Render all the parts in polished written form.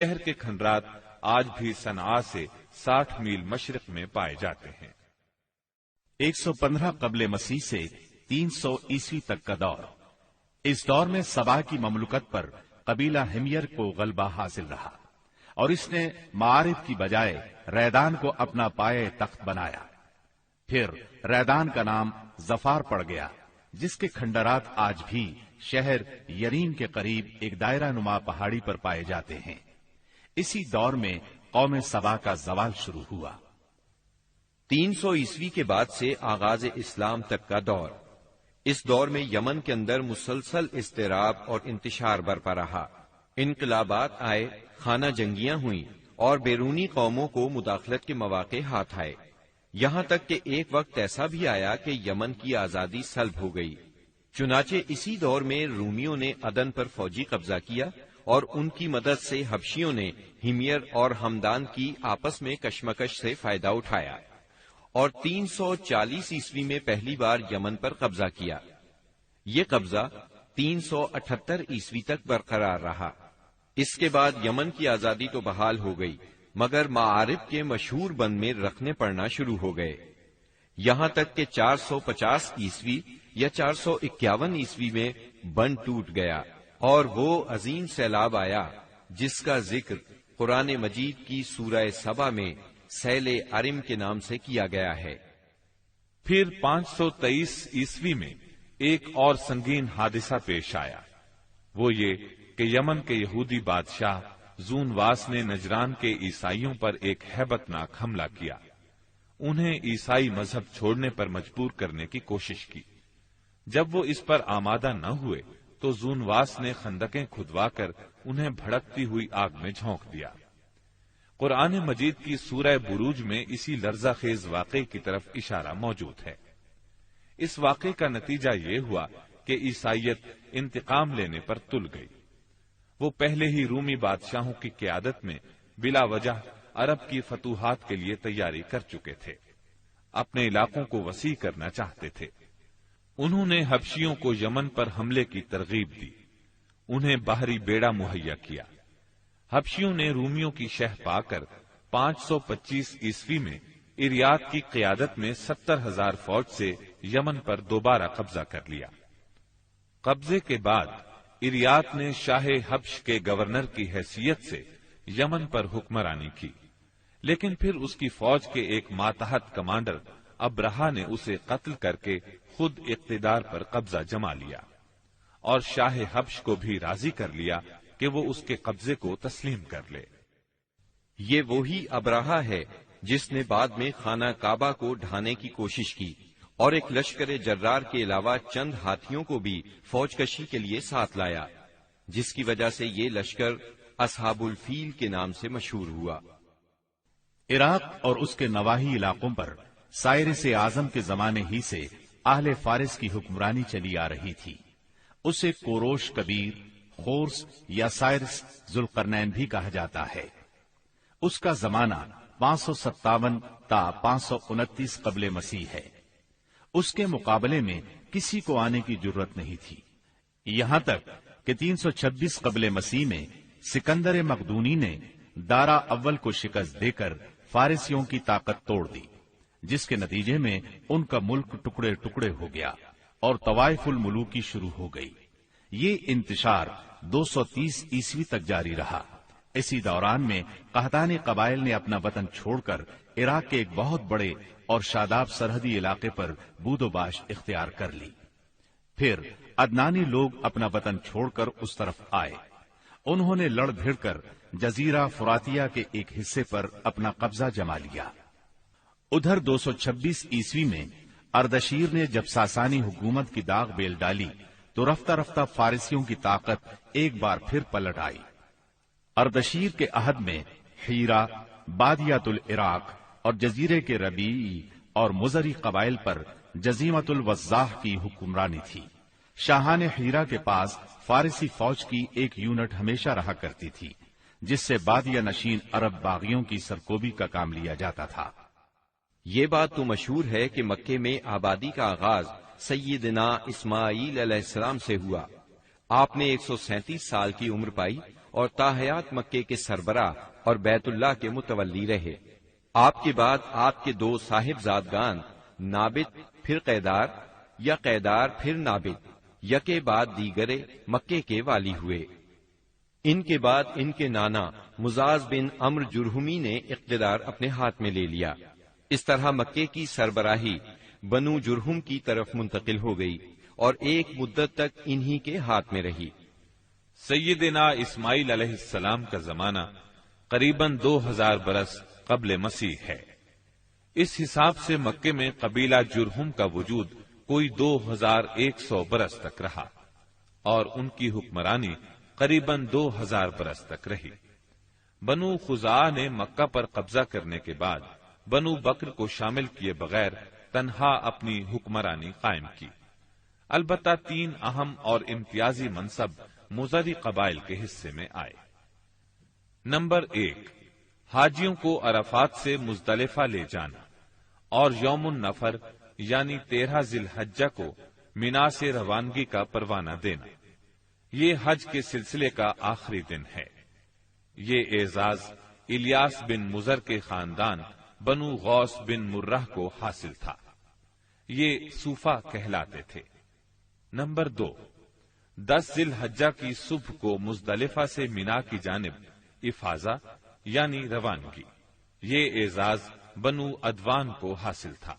شہر کے کھنڈرات آج بھی صنعاء سے 60 میل مشرق میں پائے جاتے ہیں۔ 115 قبل مسیح سے 300 عیسوی تک کا دور۔ اس دور میں سبا کی مملکت پر قبیلہ حمیر کو غلبہ حاصل رہا اور اس نے معارف کی بجائے ریدان کو اپنا پائے تخت بنایا۔ پھر ریدان کا نام ظفار پڑ گیا، جس کے کھنڈرات آج بھی شہر یریم کے قریب ایک دائرہ نما پہاڑی پر پائے جاتے ہیں۔ اسی دور میں قوم سبا کا زوال شروع ہوا۔ 300 عیسوی کے بعد سے آغاز اسلام تک کا دور۔ اس دور میں یمن کے اندر مسلسل اضطراب اور انتشار برپا رہا۔ انقلابات آئے، خانہ جنگیاں ہوئیں اور بیرونی قوموں کو مداخلت کے مواقع ہاتھ آئے، یہاں تک کہ ایک وقت ایسا بھی آیا کہ یمن کی آزادی سلب ہو گئی۔ چنانچہ اسی دور میں رومیوں نے عدن پر فوجی قبضہ کیا اور ان کی مدد سے حبشیوں نے حمیر اور ہمدان کی آپس میں کشمکش سے فائدہ اٹھایا اور 340 عیسوی میں پہلی بار یمن پر قبضہ کیا۔ یہ قبضہ 378 عیسوی تک برقرار رہا۔ اس کے بعد یمن کی آزادی تو بحال ہو گئی، مگر معارف کے مشہور بند میں رکھنے پڑنا شروع ہو گئے، یہاں تک کہ 450 عیسوی یا 451 عیسوی میں بند ٹوٹ گیا اور وہ عظیم سیلاب آیا جس کا ذکر قرآن مجید کی سورہ سبا میں سیل ارم کے نام سے کیا گیا ہے۔ پھر 523 عیسوی میں ایک اور سنگین حادثہ پیش آیا، وہ یہ کہ یمن کے یہودی بادشاہ زونواس نے نجران کے عیسائیوں پر ایک ہیبت ناک حملہ کیا۔ انہیں عیسائی مذہب چھوڑنے پر مجبور کرنے کی کوشش کی۔ جب وہ اس پر آمادہ نہ ہوئے تو زونواس نے خندقیں کھدوا کر انہیں بھڑکتی ہوئی آگ میں جھونک دیا۔ قرآن مجید کی سورہ بروج میں اسی لرزہ خیز واقعے کی طرف اشارہ موجود ہے۔ اس واقعے کا نتیجہ یہ ہوا کہ عیسائیت انتقام لینے پر تل گئی۔ وہ پہلے ہی رومی بادشاہوں کی قیادت میں بلا وجہ عرب کی فتوحات کے لیے تیاری کر چکے تھے، اپنے علاقوں کو وسیع کرنا چاہتے تھے۔ انہوں نے حبشیوں کو یمن پر حملے کی ترغیب دی، انہیں باہری بیڑا مہیا کیا۔ حبشیوں نے رومیوں کی شہ پا کر 525 عیسوی میں اریات کی قیادت میں 70,000 فوج سے یمن پر دوبارہ قبضہ کر لیا۔ قبضے کے بعد اریات نے شاہ حبش کے گورنر کی حیثیت سے یمن پر حکمرانی کی، لیکن پھر اس کی فوج کے ایک ماتحت کمانڈر ابرہا نے اسے قتل کر کے خود اقتدار پر قبضہ جما لیا اور شاہ حبش کو بھی راضی کر لیا کہ وہ اس کے قبضے کو تسلیم کر لے۔ یہ وہی ابرہا ہے جس نے بعد میں خانہ کعبہ کو ڈھانے کی کوشش کی اور ایک لشکر جرار کے علاوہ چند ہاتھیوں کو بھی فوج کشی کے لیے ساتھ لایا، جس کی وجہ سے یہ لشکر اصحاب الفیل کے نام سے مشہور ہوا۔ عراق اور اس کے نواحی علاقوں پر سائرس اعظم کے زمانے ہی سے اہل فارس کی حکمرانی چلی آ رہی تھی۔ اسے کوروش کبیر، خورس یا سائرس ذوالقرنین بھی کہا جاتا ہے۔ اس کا زمانہ 557 تا 529 قبل مسیح ہے۔ اس کے مقابلے میں کسی کو آنے کی جرت نہیں تھی، یہاں تک کہ 326 قبل مسیح میں سکندر مقدونی نے دارا اول کو شکست دے کر فارسیوں کی طاقت توڑ دی، جس کے نتیجے میں ان کا ملک ٹکڑے ٹکڑے ہو گیا اور طوائف الملوکی شروع ہو گئی۔ یہ انتشار 230 عیسوی تک جاری رہا۔ اسی دوران میں قحطانی قبائل نے اپنا وطن چھوڑ کر عراق کے ایک بہت بڑے اور شاداب سرحدی علاقے پر بود و باش اختیار کر لی۔ پھر عدنانی لوگ اپنا وطن چھوڑ کر اس طرف آئے۔ انہوں نے لڑ بھیڑ کر جزیرہ فراتیہ کے ایک حصے پر اپنا قبضہ جما لیا۔ ادھر 226 عیسوی میں اردشیر نے جب ساسانی حکومت کی داغ بیل ڈالی تو رفتہ رفتہ فارسیوں کی طاقت ایک بار پھر پلٹ آئی۔ اردشیر کے عہد میں حیرہ، بادیات العراق اور جزیرے کے ربیعی اور مزری قبائل پر جزیمت الوضاح کی حکمرانی تھی۔ شاہان حیرہ کے پاس فارسی فوج کی ایک یونٹ ہمیشہ رہا کرتی تھی، جس سے بادیہ نشین عرب باغیوں کی سرکوبی کا کام لیا جاتا تھا۔ یہ بات تو مشہور ہے کہ مکے میں آبادی کا آغاز سیدنا اسماعیل علیہ السلام سے ہوا۔ آپ نے 137 سال کی عمر پائی اور تاحیات مکے کے سربراہ اور بیت اللہ کے متولی رہے۔ آپ کے بعد آپ کے دو صاحبزادگان نابت پھر قیدار یا قیدار پھر نابت یکے بعد دیگرے مکے کے والی ہوئے۔ ان کے بعد ان کے نانا مزاز بن عمرو جرہمی نے اقتدار اپنے ہاتھ میں لے لیا۔ اس طرح مکے کی سربراہی بنو جرہم کی طرف منتقل ہو گئی اور ایک مدت تک انہی کے ہاتھ میں رہی۔ سیدنا اسماعیل علیہ السلام کا زمانہ قریباً 2000 برس قبل مسیح ہے۔ اس حساب سے مکے میں قبیلہ جرہم کا وجود کوئی 2100 برس تک رہا اور ان کی حکمرانی قریباً 2000 برس تک رہی۔ بنو خزاعہ نے مکہ پر قبضہ کرنے کے بعد بنو بکر کو شامل کیے بغیر تنہا اپنی حکمرانی قائم کی۔ البتہ 3 اہم اور امتیازی منصب مضری قبائل کے حصے میں آئے۔ نمبر 1، حاجیوں کو عرفات سے مزدلفہ لے جانا اور یوم النفر یعنی 13 ذی الحجہ کو مینا سے روانگی کا پروانہ دینا۔ یہ حج کے سلسلے کا آخری دن ہے۔ یہ اعزاز الیاس بن مضر کے خاندان بنو غوث بن مرہ کو حاصل تھا۔ یہ صوفہ کہلاتے تھے۔ نمبر 2، 10 ذی الحجہ کی صبح کو مزدلفہ سے مینا کی جانب افاضہ یعنی روانگی۔ یہ اعزاز بنو ادوان کو حاصل تھا۔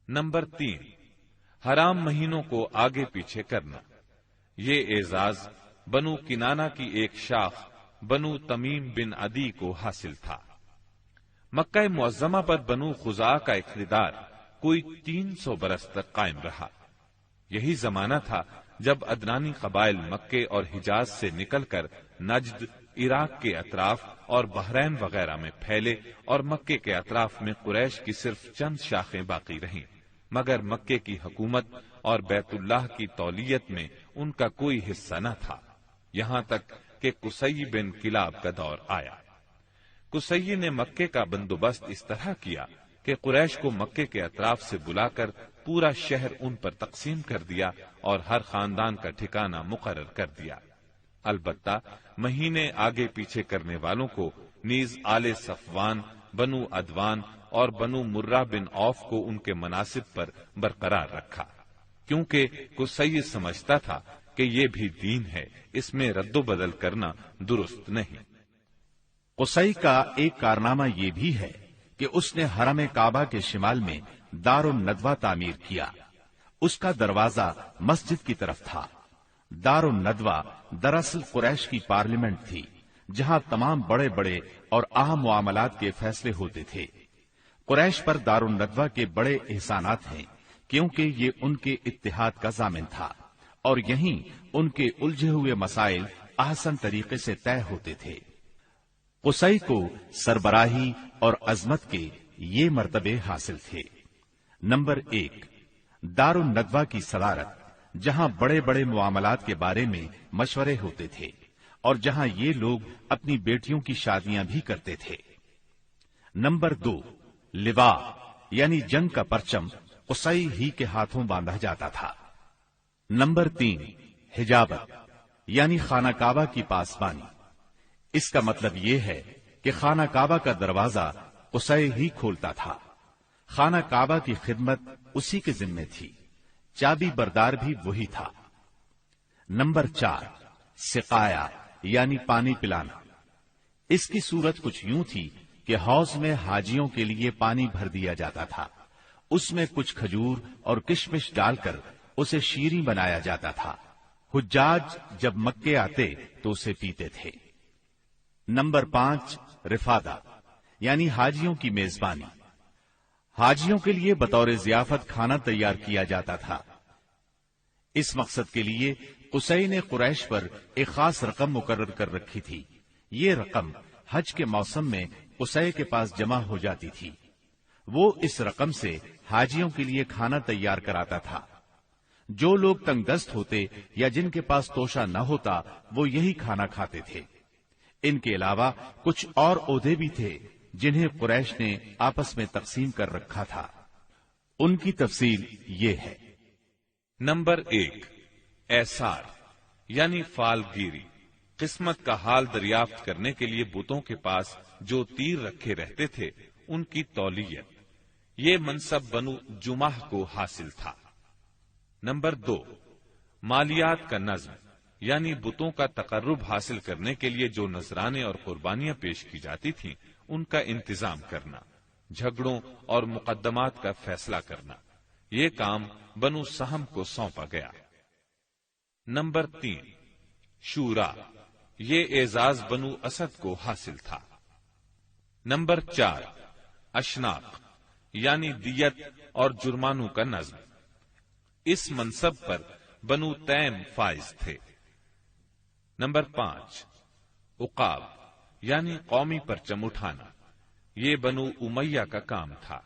نمبر 3، حرام مہینوں کو آگے پیچھے کرنا۔ یہ اعزاز بنو کنانہ کی ایک شاخ بنو تمیم بن عدی کو حاصل تھا۔ مکہ معظمہ پر بنو خزاعہ کا اقتدار کوئی 300 برس تک قائم رہا۔ یہی زمانہ تھا جب عدنانی قبائل مکے اور حجاز سے نکل کر نجد، عراق کے اطراف اور بحرین وغیرہ میں پھیلے اور مکے کے اطراف میں قریش کی صرف چند شاخیں باقی رہیں، مگر مکے کی حکومت اور بیت اللہ کی تولیت میں ان کا کوئی حصہ نہ تھا، یہاں تک کہ قصی بن کلاب کا دور آیا۔ قصی نے مکے کا بندوبست اس طرح کیا کہ قریش کو مکے کے اطراف سے بلا کر پورا شہر ان پر تقسیم کر دیا اور ہر خاندان کا ٹھکانہ مقرر کر دیا۔ البتہ مہینے آگے پیچھے کرنے والوں کو نیز آل صفوان، بنو ادوان اور بنو مرہ بن عوف کو ان کے مناصب پر برقرار رکھا، کیونکہ قصی سمجھتا تھا کہ یہ بھی دین ہے، اس میں رد و بدل کرنا درست نہیں۔ قصی کا ایک کارنامہ یہ بھی ہے کہ اس نے حرم کعبہ کے شمال میں دار الندوہ تعمیر کیا۔ اس کا دروازہ مسجد کی طرف تھا۔ دار الندوہ دراصل قریش کی پارلیمنٹ تھی، جہاں تمام بڑے بڑے اور اہم معاملات کے فیصلے ہوتے تھے۔ قریش پر دار الندوہ کے بڑے احسانات ہیں، کیونکہ یہ ان کے اتحاد کا ضامن تھا اور یہیں ان کے الجھے ہوئے مسائل احسن طریقے سے طے ہوتے تھے۔ قصی کو سربراہی اور عظمت کے یہ مرتبے حاصل تھے۔ نمبر 1، دار الندوہ کی صدارت، جہاں بڑے بڑے معاملات کے بارے میں مشورے ہوتے تھے اور جہاں یہ لوگ اپنی بیٹیوں کی شادیاں بھی کرتے تھے۔ نمبر 2، لوا یعنی جنگ کا پرچم قصی ہی کے ہاتھوں باندھا جاتا تھا۔ نمبر 3، حجابت یعنی خانہ کعبہ کی پاسبانی۔ اس کا مطلب یہ ہے کہ خانہ کعبہ کا دروازہ قصی ہی کھولتا تھا۔ خانہ کعبہ کی خدمت اسی کے ذمے تھی، چابی بردار بھی وہی تھا۔ نمبر 4، سقایا یعنی پانی پلانا۔ اس کی صورت کچھ یوں تھی کہ حوض میں حاجیوں کے لیے پانی بھر دیا جاتا تھا، اس میں کچھ کھجور اور کشمش ڈال کر اسے شیریں بنایا جاتا تھا۔ حجاج جب مکے آتے تو اسے پیتے تھے۔ نمبر 5، رفادہ یعنی حاجیوں کی میزبانی۔ حاجیوں کے لیے بطور ضیافت کھانا تیار کیا جاتا تھا۔ اس مقصد کے لیے قصی نے قریش پر ایک خاص رقم مقرر کر رکھی تھی۔ یہ رقم حج کے موسم میں قصی کے پاس جمع ہو جاتی تھی۔ وہ اس رقم سے حاجیوں کے لیے کھانا تیار کراتا تھا۔ جو لوگ تنگ دست ہوتے یا جن کے پاس توشہ نہ ہوتا وہ یہی کھانا کھاتے تھے۔ ان کے علاوہ کچھ اور عہدے بھی تھے جنہیں قریش نے آپس میں تقسیم کر رکھا تھا۔ ان کی تفصیل یہ ہے۔ نمبر 1، ایسار یعنی فال گیری، قسمت کا حال دریافت کرنے کے لیے بتوں کے پاس جو تیر رکھے رہتے تھے ان کی تولیت، یہ منصب بنو جمح کو حاصل تھا۔ نمبر 2، مالیات کا نظم، یعنی بتوں کا تقرب حاصل کرنے کے لیے جو نذرانے اور قربانیاں پیش کی جاتی تھیں ان کا انتظام کرنا، جھگڑوں اور مقدمات کا فیصلہ کرنا، یہ کام بنو سہم کو سونپا گیا۔ نمبر 3، شورا، یہ اعزاز بنو اسد کو حاصل تھا۔ نمبر 4، اشناق، یعنی دیت اور جرمانوں کا نظم، اس منصب پر بنو تیم فائز تھے۔ نمبر 5، عقاب، یعنی قومی پرچم اٹھانا، یہ بنو امیہ کا کام تھا۔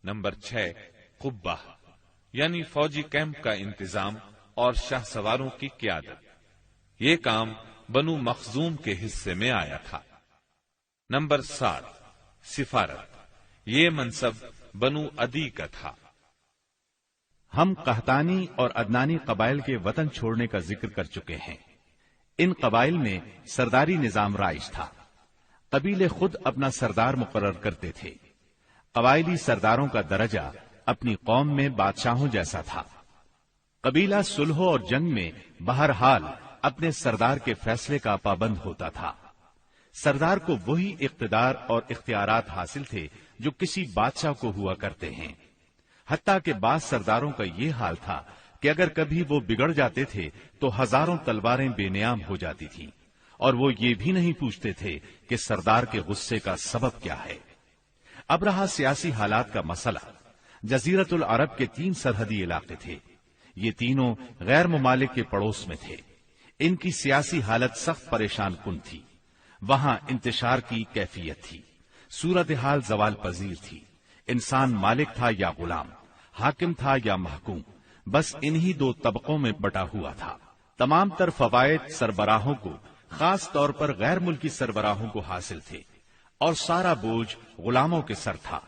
نمبر 6، قبہ، یعنی فوجی کیمپ کا انتظام اور شاہ سواروں کی قیادت، یہ کام بنو مخزوم کے حصے میں آیا تھا۔ نمبر 7، سفارت، یہ منصب بنو عدی کا تھا۔ ہم قحطانی اور عدنانی قبائل کے وطن چھوڑنے کا ذکر کر چکے ہیں۔ ان قبائل میں سرداری نظام رائج تھا۔ قبیلے خود اپنا سردار مقرر کرتے تھے۔ قبائلی سرداروں کا درجہ اپنی قوم میں بادشاہوں جیسا تھا۔ قبیلہ صلح اور جنگ میں بہرحال اپنے سردار کے فیصلے کا پابند ہوتا تھا۔ سردار کو وہی اقتدار اور اختیارات حاصل تھے جو کسی بادشاہ کو ہوا کرتے ہیں۔ حتیٰ کہ بعض سرداروں کا یہ حال تھا کہ اگر کبھی وہ بگڑ جاتے تھے تو ہزاروں تلواریں بے نیام ہو جاتی تھیں، اور وہ یہ بھی نہیں پوچھتے تھے کہ سردار کے غصے کا سبب کیا ہے۔ اب رہا سیاسی حالات کا مسئلہ۔ جزیرت العرب کے 3 سرحدی علاقے تھے۔ یہ تینوں غیر ممالک کے پڑوس میں تھے۔ ان کی سیاسی حالت سخت پریشان کن تھی۔ وہاں انتشار کی کیفیت تھی۔ صورتحال زوال پذیر تھی۔ انسان مالک تھا یا غلام، حاکم تھا یا محکوم، بس انہی 2 طبقوں میں بٹا ہوا تھا۔ تمام تر فوائد سربراہوں کو، خاص طور پر غیر ملکی سربراہوں کو حاصل تھے، اور سارا بوجھ غلاموں کے سر تھا۔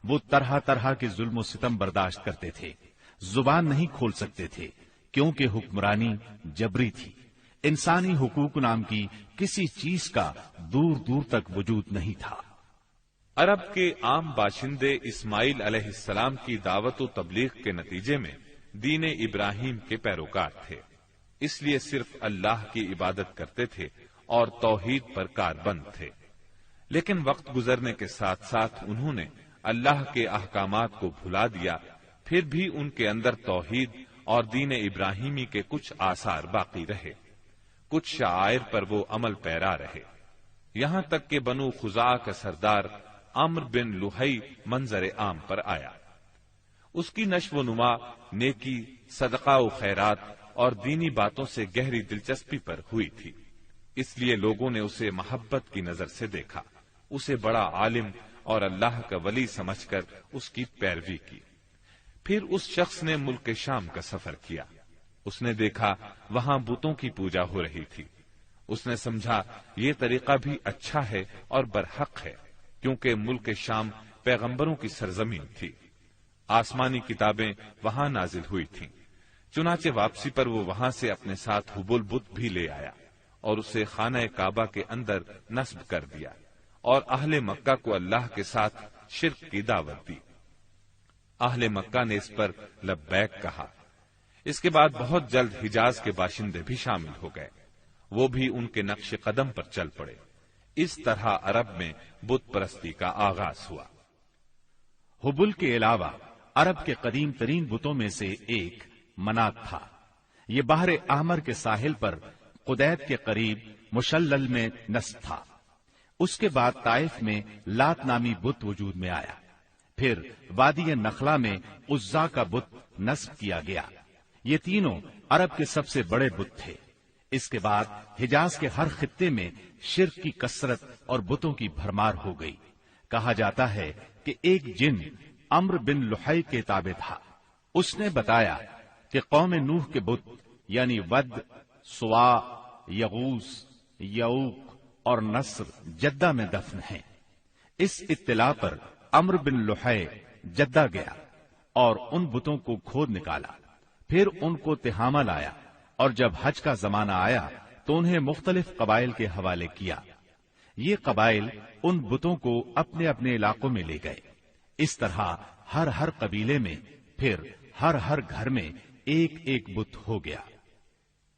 وہ طرح طرح کے ظلم و ستم برداشت کرتے تھے، زبان نہیں کھول سکتے تھے، کیونکہ حکمرانی جبری تھی۔ انسانی حقوق نام کی کسی چیز کا دور دور تک وجود نہیں تھا۔ عرب کے عام باشندے اسماعیل علیہ السلام کی دعوت و تبلیغ کے نتیجے میں دین ابراہیم کے پیروکار تھے، اس لیے صرف اللہ کی عبادت کرتے تھے اور توحید پر کاربند تھے۔ لیکن وقت گزرنے کے ساتھ ساتھ انہوں نے اللہ کے احکامات کو بھلا دیا، پھر بھی ان کے اندر توحید اور دین ابراہیمی کے کچھ آثار باقی رہے، کچھ شعائر پر وہ عمل پیرا رہے، یہاں تک کہ بنو خزاعہ کا سردار عمرو بن لحی منظر عام پر آیا۔ اس کی نشو و نما نیکی، صدقہ و خیرات اور دینی باتوں سے گہری دلچسپی پر ہوئی تھی، اس لیے لوگوں نے اسے محبت کی نظر سے دیکھا، اسے بڑا عالم اور اللہ کا ولی سمجھ کر اس کی پیروی کی۔ پھر اس شخص نے ملک شام کا سفر کیا۔ اس نے دیکھا وہاں بتوں کی پوجا ہو رہی تھی۔ اس نے سمجھا یہ طریقہ بھی اچھا ہے اور برحق ہے، کیونکہ ملک شام پیغمبروں کی سرزمین تھی، آسمانی کتابیں وہاں نازل ہوئی تھیں۔ چنانچہ واپسی پر وہ وہاں سے اپنے ساتھ حبل بت بھی لے آیا اور اسے خانہ کعبہ کے اندر نصب کر دیا، اور اہل مکہ کو اللہ کے ساتھ شرک کی دعوت دی۔ اہل مکہ نے اس پر لبیک کہا۔ اس کے بعد بہت جلد حجاز کے باشندے بھی شامل ہو گئے، وہ بھی ان کے نقش قدم پر چل پڑے۔ اس طرح عرب میں بت پرستی کا آغاز ہوا۔ حبل کے علاوہ عرب کے قدیم ترین بتوں میں سے ایک منات تھا۔ یہ بحر احمر کے ساحل پر قدید کے قریب مشلل میں نصب تھا۔ اس کے بعد طائف میں لات نامی بت وجود میں آیا۔ پھر وادی نخلا میں عزا کا بت نصب کیا گیا۔ یہ تینوں عرب کے سب سے بڑے بت تھے۔ اس کے بعد حجاز کے ہر خطے میں شرک کی کثرت اور بتوں کی بھرمار ہو گئی۔ کہا جاتا ہے کہ ایک جن عمرو بن لحی کے تابع تھا۔ اس نے بتایا کہ قوم نوح کے بت یعنی ود، سوا، یغوث، یعوق اور نصر جدہ میں دفن ہیں۔ اس اطلاع پر عمرو بن لحی جدہ گیا اور ان بتوں کو کھود نکالا، پھر ان کو تہامہ لایا، اور جب حج کا زمانہ آیا تو انہیں مختلف قبائل کے حوالے کیا۔ یہ قبائل ان بتوں کو اپنے اپنے علاقوں میں لے گئے۔ اس طرح ہر قبیلے میں پھر ہر گھر میں ایک ایک بت ہو گیا۔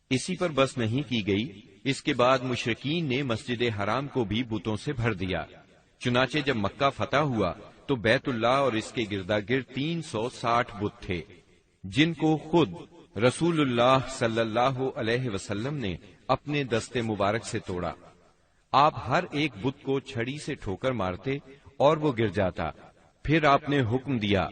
اسی پر بس نہیں کی گئی، اس کے بعد مشرکین نے مسجد حرام کو بھی بتوں سے بھر دیا۔ چنانچہ جب مکہ فتح ہوا تو بیت اللہ اور اس کے گردا گرد 360 بت تھے، جن کو خود رسول اللہ صلی اللہ علیہ وسلم نے اپنے دستے مبارک سے توڑا۔ آپ ہر ایک بت کو چھڑی سے ٹھوکر مارتے اور وہ گر جاتا۔ پھر آپ نے حکم دیا